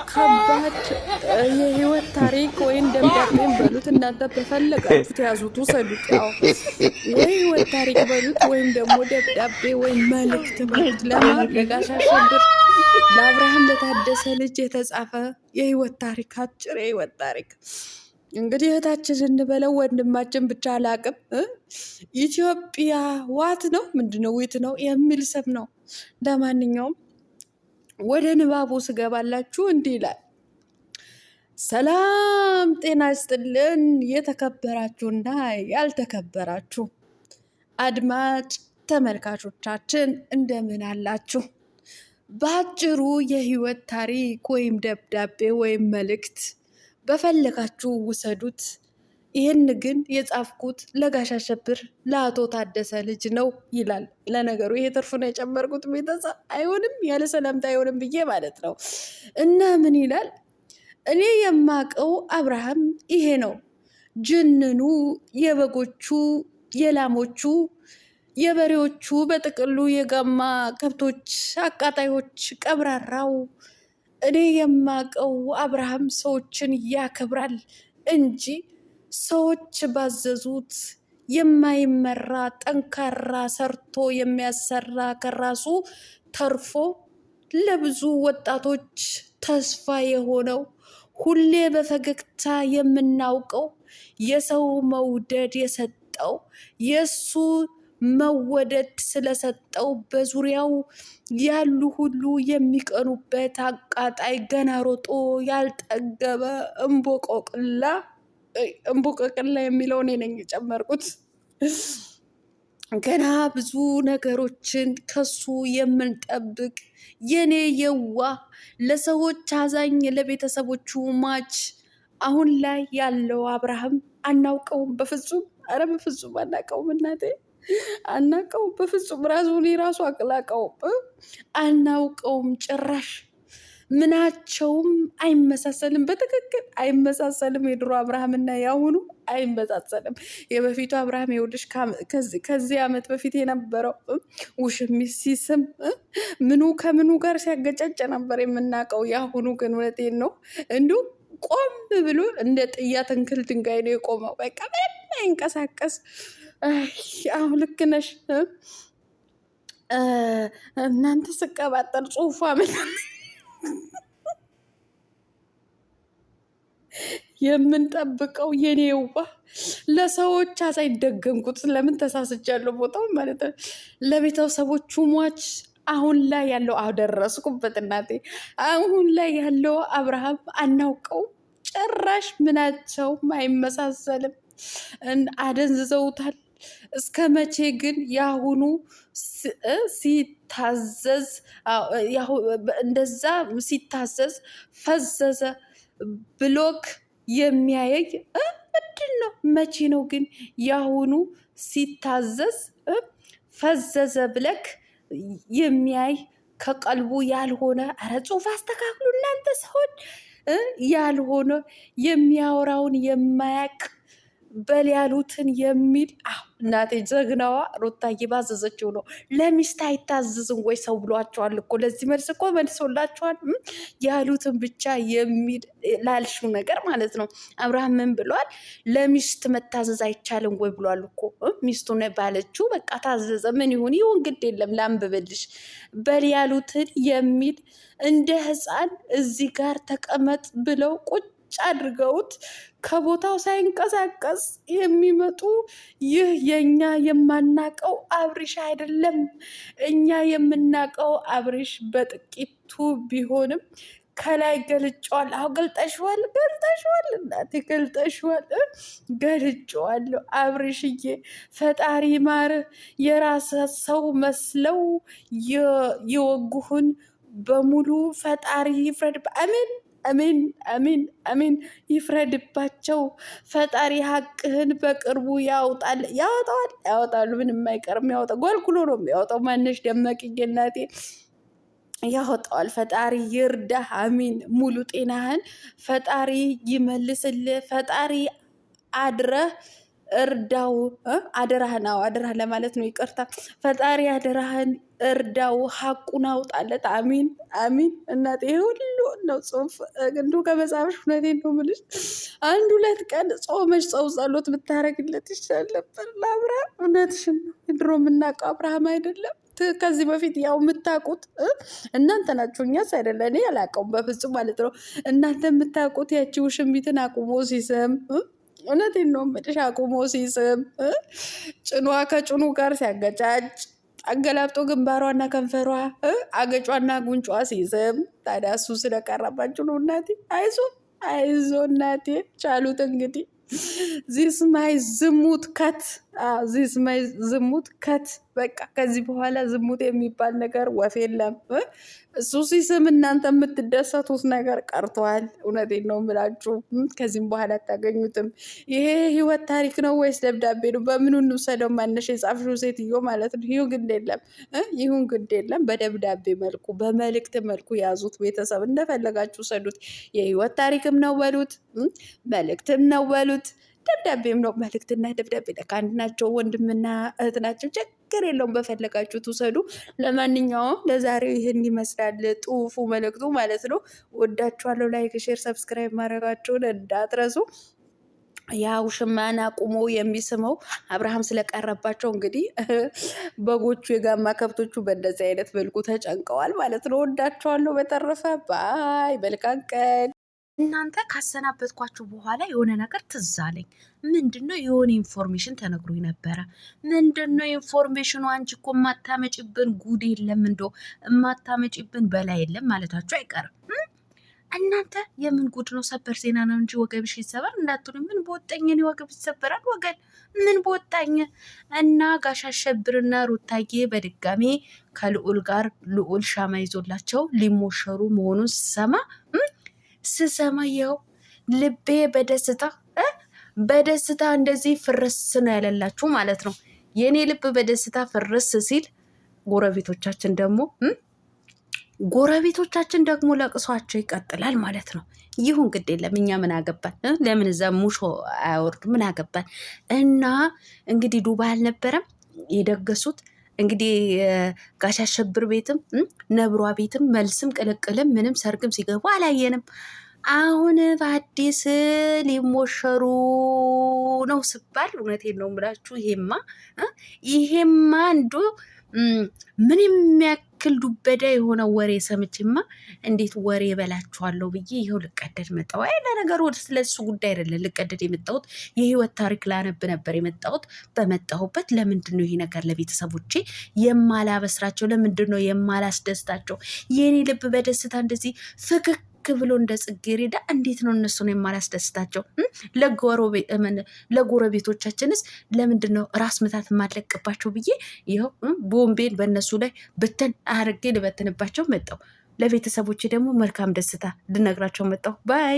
ከባድ የህይወት ታሪክ ወይም ደብዳቤን በሉት እናንተ በፈለጋችሁት ያዙት ውሰዱት። ያው ወይ ህይወት ታሪክ በሉት ወይም ደግሞ ደብዳቤ ወይም መልእክት በሉት። ለማን ለጋሽ አሸብር ለአብርሃም ለታደሰ ልጅ የተጻፈ የህይወት ታሪክ፣ አጭር የህይወት ታሪክ። እንግዲህ እህታችን እንበለው ወንድማችን ብቻ አላቅም። ኢትዮጵያ ዋት ነው ምንድነው ዊት ነው የሚል ስም ነው። ለማንኛውም ወደ ንባቡ ስገባላችሁ እንዲህ ይላል። ሰላም ጤና ይስጥልን። የተከበራችሁና ያልተከበራችሁ አድማጭ ተመልካቾቻችን እንደምን አላችሁ? በአጭሩ የህይወት ታሪክ ወይም ደብዳቤ ወይም መልእክት በፈለጋችሁ ውሰዱት። ይህን ግን የጻፍኩት ለጋሽ አሸብር ለአቶ ታደሰ ልጅ ነው ይላል። ለነገሩ ይሄ ትርፍ ነው የጨመርኩት። ቤተሰብ አይሆንም ያለ ሰላምታ አይሆንም ብዬ ማለት ነው። እና ምን ይላል? እኔ የማቀው አብርሃም ይሄ ነው። ጅንኑ፣ የበጎቹ፣ የላሞቹ፣ የበሬዎቹ፣ በጥቅሉ የጋማ ከብቶች አቃጣዮች፣ ቀብራራው። እኔ የማቀው አብርሃም ሰዎችን ያከብራል እንጂ ሰዎች ባዘዙት የማይመራ ጠንካራ፣ ሰርቶ የሚያሰራ ከራሱ ተርፎ ለብዙ ወጣቶች ተስፋ የሆነው ሁሌ በፈገግታ የምናውቀው የሰው መውደድ የሰጠው የሱ መወደድ ስለሰጠው በዙሪያው ያሉ ሁሉ የሚቀኑበት አቃጣይ ገና ሮጦ ያልጠገበ እምቦቆቅላ የሚለው እኔ ነኝ የጨመርኩት። ገና ብዙ ነገሮችን ከሱ የምንጠብቅ የኔ የዋ ለሰዎች አዛኝ ለቤተሰቦቹ ማች አሁን ላይ ያለው አብርሃም አናውቀውም። በፍጹም ኧረ በፍጹም አናውቀውም። እናቴ አናውቀውም በፍጹም። ራሱ አቅላቀውም አናውቀውም ጭራሽ። ምናቸውም አይመሳሰልም። በትክክል አይመሳሰልም። የድሮ አብርሃምና ያሁኑ አይመሳሰልም። የበፊቱ አብርሃም የውልሽ ከዚህ ዓመት በፊት የነበረው ውሽሚት ሲስም ምኑ ከምኑ ጋር ሲያገጫጭ ነበር የምናውቀው። የአሁኑ ግን እውነቴን ነው እንዲሁ ቆም ብሎ እንደ ጥያ ትንክል ድንጋይ ነው የቆመው። በቃ ምንም አይንቀሳቀስ። አሁን ልክ ነሽ እናንተ ስቀባጠር ጽሁፏ ምን የምንጠብቀው የኔ ውባ ለሰዎች አሳይ ደገምኩት። ለምን ተሳስቻለሁ ቦታው ማለት ነው። ለቤተሰቦቹ ሟች አሁን ላይ ያለው ደረስኩበት እናቴ። አሁን ላይ ያለው አብርሃም አናውቀው ጭራሽ። ምናቸውም አይመሳሰልም። አደንዝዘውታል። እስከ መቼ ግን የአሁኑ ሲታዘዝ እንደዛ ሲታዘዝ ፈዘዘ ብሎክ የሚያየኝ ምንድን ነው? መቼ ነው ግን የአሁኑ ሲታዘዝ ፈዘዘ ብለክ የሚያይ ከቀልቡ ያልሆነ? ኧረ ጽሑፍ አስተካክሉ እናንተ ሰዎች። ያልሆነ የሚያወራውን የማያቅ በል ያሉትን የሚል እናቴ ጀግናዋ ሩታዬ ባዘዘችው ነው። ለሚስት አይታዘዝም ወይ ሰው ብሏቸዋል እኮ። ለዚህ መልስ እኮ መልሶላቸዋል። ያሉትን ብቻ የሚል ላልሽው ነገር ማለት ነው። አብርሃም ምን ብሏል? ለሚስት መታዘዝ አይቻልም ወይ ብሏል እኮ። ሚስቱን ባለችው በቃ ታዘዘ። ምን ይሁን ይሁን ግድ የለም ላንብብልሽ። በል ያሉትን የሚል እንደ ሕፃን እዚህ ጋር ተቀመጥ ብለው ቁጭ አድርገውት ከቦታው ሳይንቀሳቀስ የሚመጡ ይህ የኛ የማናቀው አብሪሽ አይደለም። እኛ የምናቀው አብሪሽ በጥቂቱ ቢሆንም ከላይ ገልጫዋል። ገልጠሽዋል እናቴ ገልጠሽዋል። ገልጫዋለሁ አብሪሽዬ፣ ፈጣሪ ማርህ። የራስ ሰው መስለው የወጉህን በሙሉ ፈጣሪ ይፍረድ። አሜን አሜን አሜን አሜን። ይፍረድባቸው ፈጣሪ። ሀቅህን በቅርቡ ያወጣሉ። ምንም አይቀርም። ያወጣ ጎልጉሎ ነው የሚያወጣው። ማነሽ ደመቅዬ እናቴ ያወጣዋል። ፈጣሪ ይርዳህ። አሚን። ሙሉ ጤናህን ፈጣሪ ይመልስልህ። ፈጣሪ አድረህ እርዳው። አደራህን አደራህን ለማለት ነው። ይቅርታ ፈጣሪ አደራህን እርዳው፣ ሀቁን አውጣለት። አሚን አሚን። እናቴ ሁሉ ነው ጽሁፍ እንዱ ከመጽሐፍሽ እውነቴን ነው የምልሽ። 1-2 ቀን ጾመሽ ጸሎት ብታረግለት ይሻል ነበር ለአብርሃም። እውነትሽን ነው። ድሮ የምናውቀው አብርሃም አይደለም። ከዚህ በፊት ያው የምታውቁት እናንተ ናችሁ፣ እኛስ አይደለ። እኔ አላውቀውም በፍጹም ማለት ነው። እናንተ የምታውቁት ያቺ ውሽሚትን አቁሞ ሲስም፣ እውነቴን ነው የምልሽ፣ አቁሞ ሲስም ጭኗ ከጭኑ ጋር ሲያገጫጭ አገላብጦ ግንባሯና ከንፈሯ አገጯና ጉንጯ ሲስም፣ ታዲያ እሱ ስለቀረባችሁ ነው እናቴ። አይዞ አይዞ እናቴ፣ ቻሉት እንግዲህ። ዚስ ማይ ዝሙት ከት ዚስ ማይ ዝሙት ከት። በቃ ከዚህ በኋላ ዝሙት የሚባል ነገር ወፍ የለም። እሱ ሲስም እናንተ የምትደሰቱት ነገር ቀርተዋል። እውነቴን ነው የምላችሁ። ከዚህም በኋላ አታገኙትም። ይሄ ህይወት ታሪክ ነው ወይስ ደብዳቤ ነው? በምኑ እንውሰደው? ማነሽ የጻፍሽው ሴትዮ ማለት ነው። ይሁን ግድ የለም ይሁን ግድ የለም። በደብዳቤ መልኩ በመልእክት መልኩ ያዙት። ቤተሰብ እንደፈለጋችሁ ሰዱት። የህይወት ታሪክም ነው በሉት፣ መልእክትም ነው በሉት፣ ደብዳቤም ነው። መልእክትና ደብዳቤ ለካንድ ናቸው። ወንድምና እህት ናቸው። ችግር የለውም። በፈለጋችሁ ትውሰዱ። ለማንኛውም ለዛሬው ይህን ይመስላል ጽሁፉ፣ መልእክቱ ማለት ነው። ወዳችኋለሁ። ላይክ፣ ሼር፣ ሰብስክራይብ ማድረጋችሁን እንዳትረሱ። ያው ውሽማን አቁሞ የሚስመው አብርሃም ስለቀረባቸው እንግዲህ በጎቹ የጋማ ከብቶቹ በእንደዚህ አይነት መልኩ ተጨንቀዋል ማለት ነው። ወዳችኋለሁ። በተረፈ ባይ፣ መልካም ቀን። እናንተ ካሰናበትኳችሁ በኋላ የሆነ ነገር ትዝ አለኝ። ምንድነው? የሆነ ኢንፎርሜሽን ተነግሮኝ ነበረ። ምንድነው ኢንፎርሜሽኑ? አንቺ እኮ የማታመጭብን ጉድ የለም፣ እንደው የማታመጭብን በላይ የለም ማለታችሁ አይቀርም። እናንተ የምን ጉድ ነው? ሰበር ዜና ነው እንጂ ወገብሽ ይሰበር እንዳትሉ። ምን በወጣኝ እኔ ወገብ ይሰበራል? ወገን ምን በወጣኝ። እና ጋሽ አሸብርና ሩታዬ በድጋሜ ከልዑል ጋር ልዑል ሻማ ይዞላቸው ሊሞሸሩ መሆኑን ስሰማ ይኸው ልቤ በደስታ እንደዚህ ፍርስ ነው ያለላችሁ ማለት ነው። የእኔ ልብ በደስታ ፍርስ ሲል ጎረቤቶቻችን ደግሞ ለቅሷቸው ይቀጥላል ማለት ነው። ይሁን ግድ የለም። እኛ ምን አገባን? ለምን እዛ ሙሾ አያወርዱ? ምን አገባን? እና እንግዲህ ዱባይ አልነበረም የደገሱት እንግዲህ ጋሽ አሸብር ቤትም ነብሯ ቤትም መልስም ቅልቅልም ምንም ሰርግም ሲገቡ አላየንም። አሁን በአዲስ ሊሞሸሩ ነው ስባል እውነቴን ነው የምላችሁ። ይሄማ እንዶ ምን የሚያክል ዱበዳ የሆነ ወሬ ሰምቼማ እንዴት ወሬ በላችኋለሁ ብዬ ይኸው ልቀደድ መጣሁ። አይ ለነገሩ ስለሱ ጉዳይ አይደለም ልቀደድ የመጣሁት፣ የህይወት ታሪክ ላነብ ነበር የመጣሁት። በመጣሁበት ለምንድን ነው ይሄ ነገር ለቤተሰቦቼ የማላበስራቸው? ለምንድን ነው የማላስደስታቸው? የኔ ልብ በደስታ እንደዚህ ፍክክ ብሎ እንደ ጽጌረዳ እንዴት ነው እነሱን የማላስደስታቸው? ለጎረቤቶቻችንስ ለምንድን ነው ራስ ምታት የማለቅባቸው ብዬ ይኸው ቦምቤን በእነሱ ላይ ብትን አርጌ ልበትንባቸው መጣሁ። ለቤተሰቦቼ ደግሞ መልካም ደስታ ልነግራቸው መጣሁ። ባይ